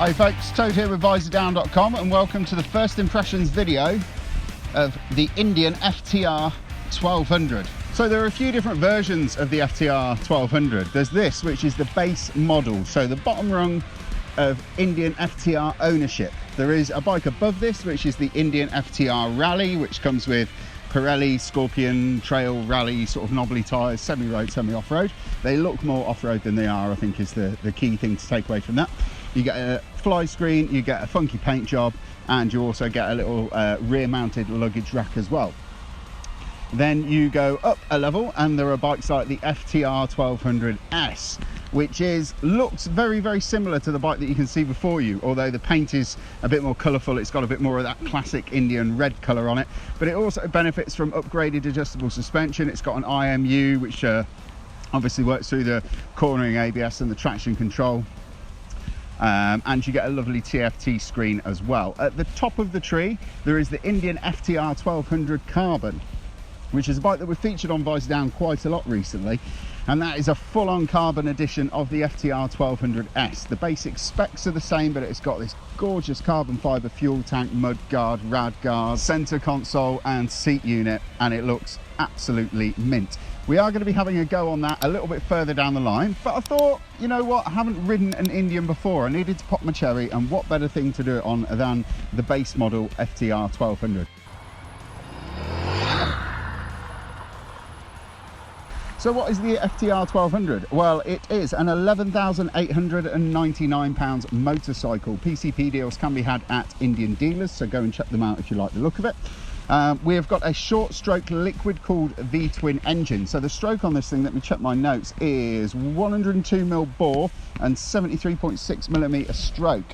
Hi folks, Toad here with Visordown.com and welcome to the first impressions video of the Indian FTR1200. So there are a few different versions of the FTR1200. There's this, which is the base model, so the bottom rung of Indian FTR ownership. There is a bike above this, which is the Indian FTR Rally, which comes with Pirelli, Scorpion, trail, rally, sort of knobbly tyres, semi-road, semi-off-road. They look more off-road than they are, I think is the key thing to take away from that. You get a fly screen, you get a funky paint job, and you also get a little rear-mounted luggage rack as well. Then you go up a level and there are bikes like the FTR1200S, which looks very, very similar to the bike that you can see before you, although the paint is a bit more colourful. It's got a bit more of that classic Indian red colour on it, but it also benefits from upgraded adjustable suspension. It's got an IMU, which obviously works through the cornering ABS and the traction control. And you get a lovely TFT screen as well. At the top of the tree, there is the Indian FTR1200 Carbon, which is a bike that we've featured on Visordown quite a lot recently, and that is a full-on carbon edition of the FTR1200S. The basic specs are the same, but it's got this gorgeous carbon fibre fuel tank, mud guard, rad guard, centre console and seat unit, and it looks absolutely mint. We are going to be having a go on that a little bit further down the line, but I thought, you know what, I haven't ridden an Indian before. I needed to pop my cherry, and what better thing to do it on than the base model FTR1200. So what is the FTR1200? Well, it is an £11,899 motorcycle. PCP deals can be had at Indian dealers, so go and check them out if you like the look of it. We have got a short stroke liquid cooled V-twin engine. So the stroke on this thing, let me check my notes, is 102mm bore and 73.6mm stroke.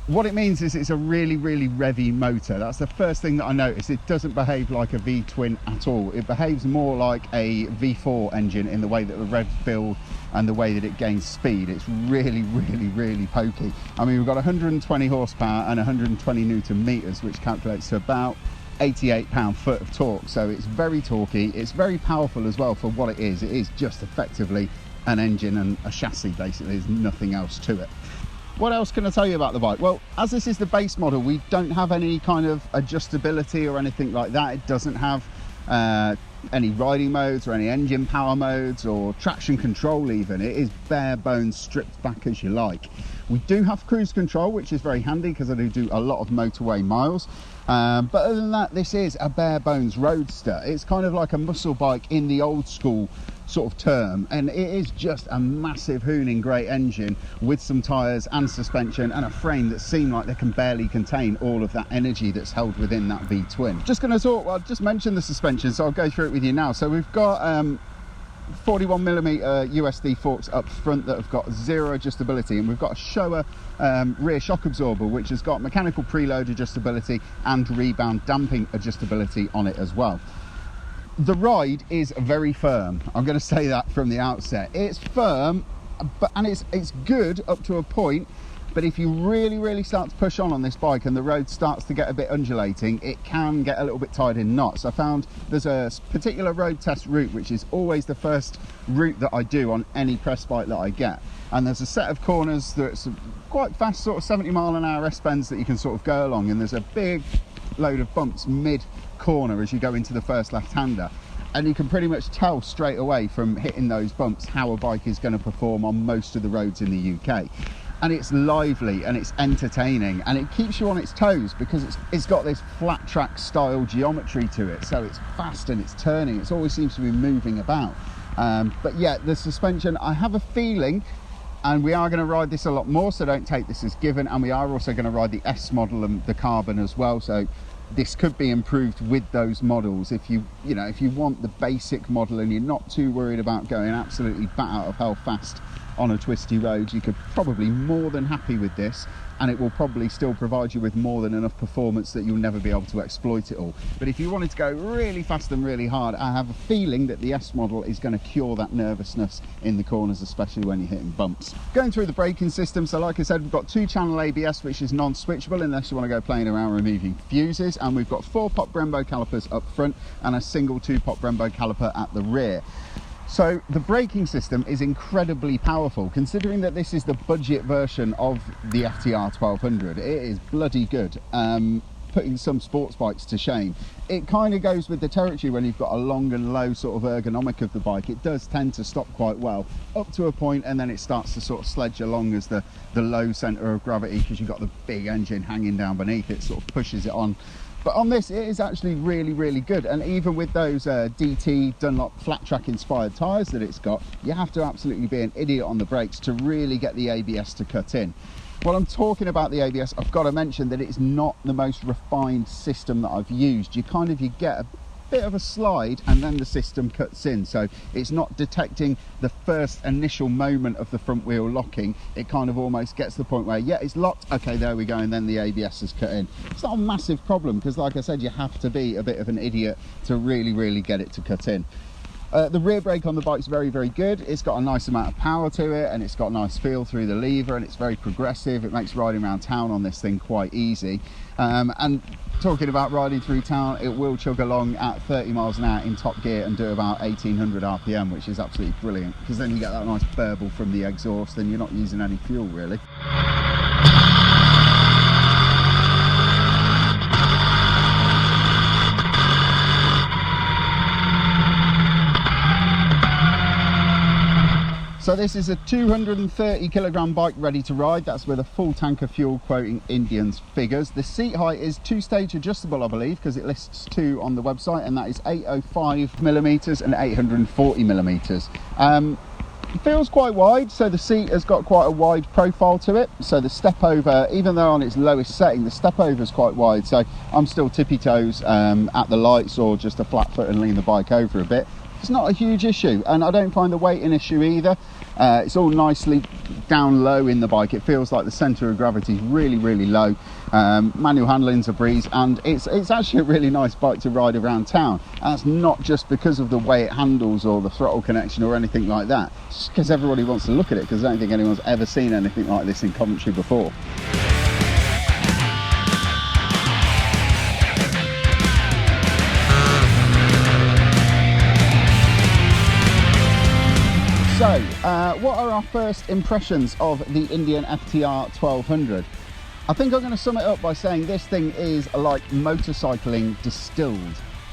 What it means is it's a really, really revvy motor. That's the first thing that I noticed. It doesn't behave like a V-twin at all. It behaves more like a V4 engine in the way that the revs build and the way that it gains speed. It's really, really, really pokey. I mean, we've got 120 horsepower and 120 Newton meters, which calculates to about 88 pound-foot of torque. So it's very torquey. It's very powerful as well for what it is. It is just effectively an engine and a chassis, basically. There's nothing else to it. What else can I tell you about the bike? Well, as this is the base model, we don't have any kind of adjustability or anything like that. It doesn't have any riding modes or any engine power modes or traction control even. It is bare bones, stripped back as you like. We do have cruise control, which is very handy because I do a lot of motorway miles. But other than that, this is a bare bones roadster. It's kind of like a muscle bike in the old school sort of term, and it is just a massive hooning great engine with some tyres and suspension and a frame that seem like they can barely contain all of that energy that's held within that V-twin. Just going to talk, well, I've just mentioned the suspension, so I'll go through it with you now. So we've got 41mm USD forks up front that have got zero adjustability, and we've got a Showa rear shock absorber which has got mechanical preload adjustability and rebound damping adjustability on it as well. The ride is very firm. I'm going to say that from the outset. It's firm, and it's good up to a point, but if you really, really start to push on this bike and the road starts to get a bit undulating, it can get a little bit tied in knots. I found there's a particular road test route, which is always the first route that I do on any press bike that I get. And there's a set of corners that's quite fast, sort of 70-mile-an-hour S-bends that you can sort of go along, and there's a big load of bumps mid-corner as you go into the first left-hander. And you can pretty much tell straight away from hitting those bumps how a bike is going to perform on most of the roads in the UK. And it's lively and it's entertaining and it keeps you on its toes because it's got this flat track style geometry to it. So it's fast and it's turning. It always seems to be moving about. But yeah, the suspension, I have a feeling, and we are going to ride this a lot more, so don't take this as given. And we are also going to ride the S model and the Carbon as well. So this could be improved with those models if you want the basic model and you're not too worried about going absolutely bat out of hell fast on a twisty road. You could probably more than happy with this, and it will probably still provide you with more than enough performance that you'll never be able to exploit it all. But if you wanted to go really fast and really hard, I have a feeling that the S model is going to cure that nervousness in the corners, especially when you're hitting bumps. Going through the braking system, so like I said, we've got 2-channel ABS, which is non-switchable unless you want to go playing around removing fuses, and we've got 4-pop Brembo calipers up front and a single 2-pop Brembo caliper at the rear. So the braking system is incredibly powerful, considering that this is the budget version of the FTR1200. It is bloody good, putting some sports bikes to shame. It kind of goes with the territory when you've got a long and low sort of ergonomic of the bike. It does tend to stop quite well up to a point, and then it starts to sort of sledge along as the low centre of gravity, because you've got the big engine hanging down beneath it, sort of pushes it on. But on this, it is actually really, really good. And even with those DT Dunlop flat track inspired tyres that it's got, you have to absolutely be an idiot on the brakes to really get the ABS to cut in. While I'm talking about the ABS, I've got to mention that it's not the most refined system that I've used. You get a bit of a slide and then the system cuts in, so it's not detecting the first initial moment of the front wheel locking. It kind of almost gets to the point where, yeah, it's locked, okay, there we go, and then the ABS is cut in. It's not a massive problem, because like I said, you have to be a bit of an idiot to really get it to cut in. The rear brake on the bike's very, very good. It's got a nice amount of power to it, and it's got a nice feel through the lever, and it's very progressive. It makes riding around town on this thing quite easy. And talking about riding through town, it will chug along at 30 miles an hour in top gear and do about 1800 RPM, which is absolutely brilliant, because then you get that nice burble from the exhaust and you're not using any fuel really. So this is a 230 kilogram bike ready to ride. That's with a full tank of fuel, quoting Indian's figures. The seat height is 2-stage adjustable, I believe, because it lists 2 on the website, and that is 805 millimeters and 840 millimeters. It feels quite wide, so the seat has got quite a wide profile to it. So the step over, even though on its lowest setting, the step over is quite wide. So I'm still tippy toes at the lights, or just a flat foot and lean the bike over a bit. It's not a huge issue, and I don't find the weight an issue either. It's all nicely down low in the bike. It feels like the centre of gravity is really low. Manual handling's a breeze, and it's actually a really nice bike to ride around town. And that's not just because of the way it handles or the throttle connection or anything like that. It's just because everybody wants to look at it, because I don't think anyone's ever seen anything like this in Coventry before. So, what are our first impressions of the Indian FTR1200? I think I'm going to sum it up by saying this thing is like motorcycling distilled.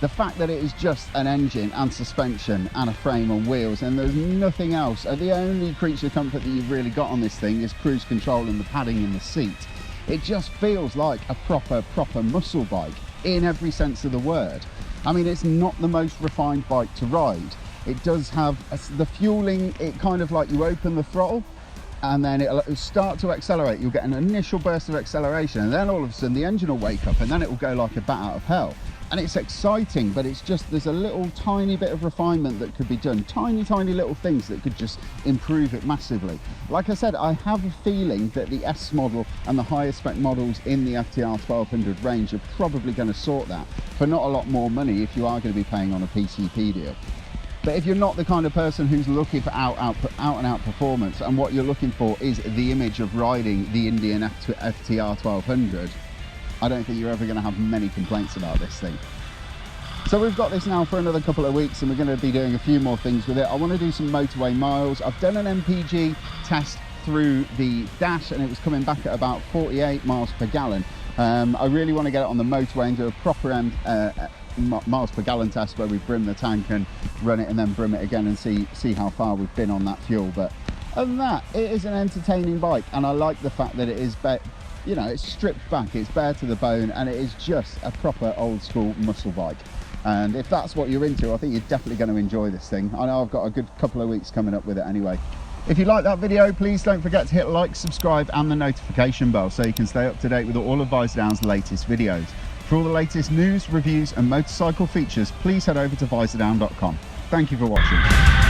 The fact that it is just an engine and suspension and a frame on wheels, and there's nothing else. The only creature comfort that you've really got on this thing is cruise control and the padding in the seat. It just feels like a proper muscle bike in every sense of the word. I mean, it's not the most refined bike to ride. It does have the fueling, it kind of like, you open the throttle and then it'll start to accelerate. You'll get an initial burst of acceleration, and then all of a sudden the engine will wake up, and then it will go like a bat out of hell. And it's exciting, but it's just, there's a little tiny bit of refinement that could be done. Tiny little things that could just improve it massively. Like I said, I have a feeling that the S model and the higher spec models in the FTR1200 range are probably going to sort that for not a lot more money if you are going to be paying on a PCP deal. But if you're not the kind of person who's looking for out and out performance, and what you're looking for is the image of riding the Indian FTR1200, I don't think you're ever going to have many complaints about this thing. So we've got this now for another couple of weeks, and we're going to be doing a few more things with it. I want to do some motorway miles. I've done an MPG test through the dash, and it was coming back at about 48 miles per gallon. I really want to get it on the motorway and do a proper miles per gallon test where we brim the tank and run it and then brim it again and see how far we've been on that fuel. But other than that, it is an entertaining bike, and I like the fact that it is, you know, it's stripped back, it's bare to the bone, and it is just a proper old school muscle bike. And if that's what you're into, I think you're definitely going to enjoy this thing. I know I've got a good couple of weeks coming up with it anyway. If you like that video, please don't forget to hit like, subscribe and the notification bell so you can stay up to date with all of Visordown's latest videos. For all the latest news, reviews and motorcycle features, please head over to Visordown.com. Thank you for watching.